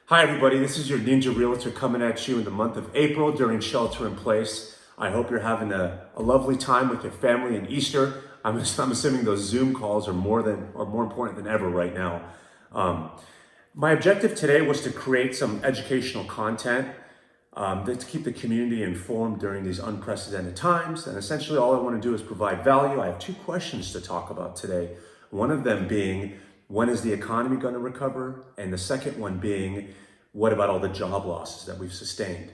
Hi everybody, this is your Ninja Realtor coming at you in the month of April during shelter in place. I hope you're having a lovely time with your family in Easter. I'm assuming those Zoom calls are more important than ever right now. My objective today was to create some educational content to keep the community informed during these unprecedented times. And essentially all I want to do is provide value. I have two questions to talk about today. One of them being, when is the economy going to recover? And the second one being, what about all the job losses that we've sustained?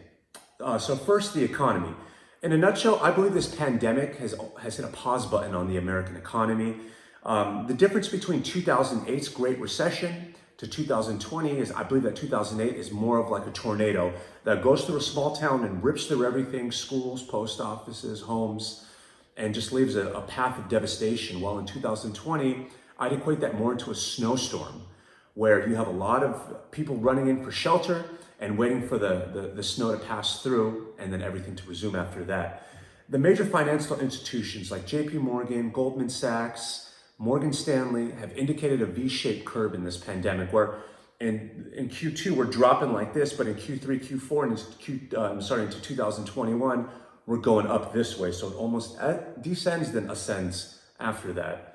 So first, the economy. In a nutshell, I believe this pandemic has hit a pause button on the American economy. The difference between 2008's Great Recession to 2020 is, I believe that 2008 is more of like a tornado that goes through a small town and rips through everything, schools, post offices, homes, and just leaves a path of devastation. While in 2020, I'd equate that more into a snowstorm where you have a lot of people running in for shelter and waiting for the snow to pass through and then everything to resume after that. The major financial institutions like JP Morgan, Goldman Sachs, Morgan Stanley have indicated a V-shaped curve in this pandemic where in Q2 we're dropping like this, but in Q3, Q4, and into 2021, we're going up this way. So it almost descends then ascends after that.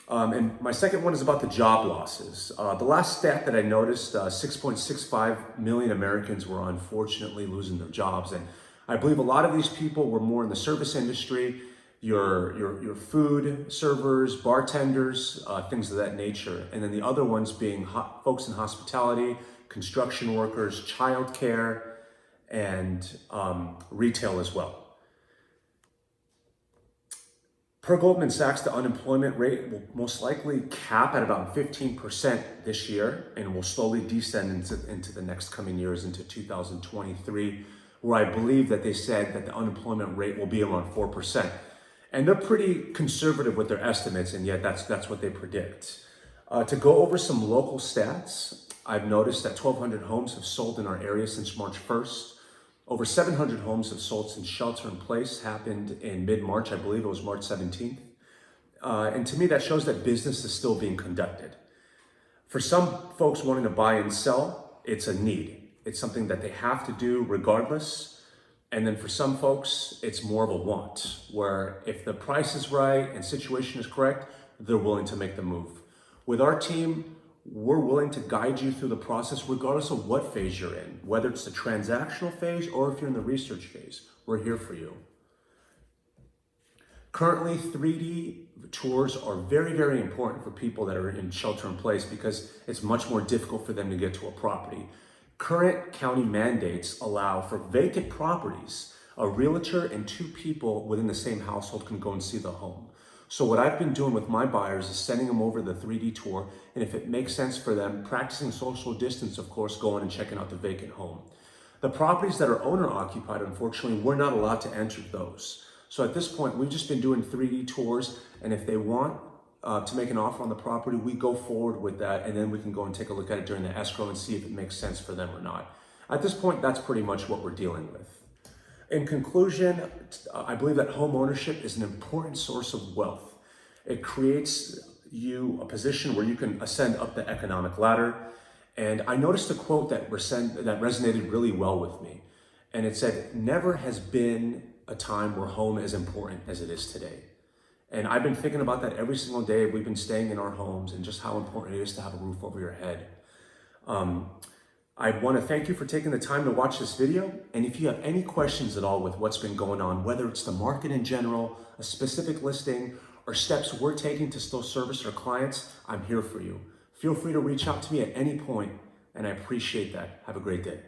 And my second one is about the job losses. The last stat that I noticed, 6.65 million Americans were unfortunately losing their jobs. And I believe a lot of these people were more in the service industry, your food servers, bartenders, things of that nature. And then the other ones being folks in hospitality, construction workers, childcare, and retail as well. Per Goldman Sachs, the unemployment rate will most likely cap at about 15% this year and will slowly descend into the next coming years into 2023, where I believe that they said that the unemployment rate will be around 4%. And they're pretty conservative with their estimates, and yet that's what they predict. To go over some local stats, I've noticed that 1,200 homes have sold in our area since March 1st. Over 700 homes have sold since shelter in place happened in mid-March. I believe it was March 17th. And to me, that shows that business is still being conducted. For some folks wanting to buy and sell, it's a need. It's something that they have to do regardless. And then for some folks, it's more of a want, where if the price is right and situation is correct, they're willing to make the move. With our team, we're willing to guide you through the process regardless of what phase you're in, whether it's the transactional phase or if you're in the research phase. We're here for you. Currently, 3D tours are very, very important for people that are in shelter in place because it's much more difficult for them to get to a property. Current county mandates allow for vacant properties, a realtor and two people within the same household can go and see the home. So what I've been doing with my buyers is sending them over the 3D tour, and if it makes sense for them, practicing social distance, of course, going and checking out the vacant home. The properties that are owner occupied, unfortunately, we're not allowed to enter those. So at this point, we've just been doing 3D tours, and if they want to make an offer on the property, we go forward with that, and then we can go and take a look at it during the escrow and see if it makes sense for them or not. At this point, that's pretty much what we're dealing with. In conclusion, I believe that home ownership is an important source of wealth. It creates you a position where you can ascend up the economic ladder. And I noticed a quote that resonated really well with me. And it said, "Never has been a time where home is important as it is today." And I've been thinking about that every single day. We've been staying in our homes and just how important it is to have a roof over your head. I want to thank you for taking the time to watch this video. And if you have any questions at all with what's been going on, whether it's the market in general, a specific listing, or steps we're taking to still service our clients, I'm here for you. Feel free to reach out to me at any point, and I appreciate that. Have a great day.